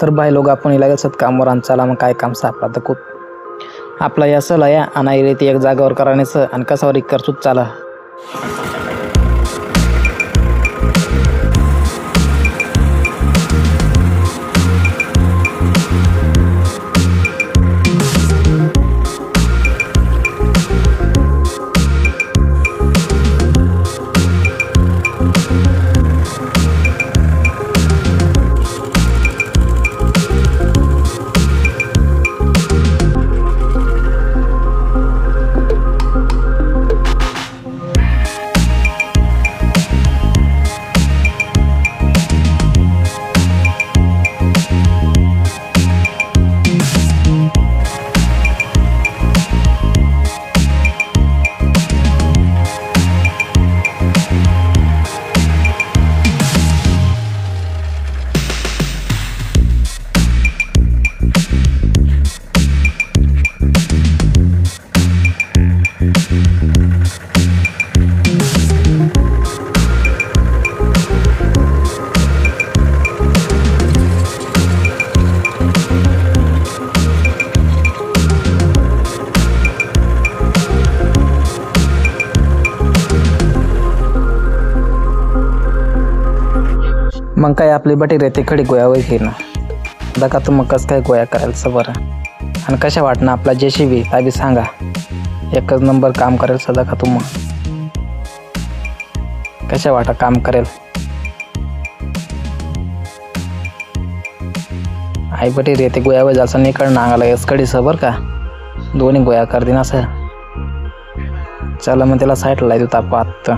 तर बाय लोक आपण लागेल कामवर आणि चला मग काय काम सापडा तर खूप आपला यासला या आणि ती एक जागेवर करायचं आणि कसावर करसूच चाला. मग काय आपली बटी रेती खडी गोया होई घेणं दका तू मग कसं काय गोया करायचं बरं आणि कशा वाटणं आपला JCB ताबी सांगा एकच नंबर काम करेल सदा का तू मग कशा वाटा काम करेल आई बटी रेती गोया होई जायचं नाही कळ नांगाला यसकडी सबर का दोन्ही गोया कर देना सर चला मग त्याला साईडला देऊ तापात.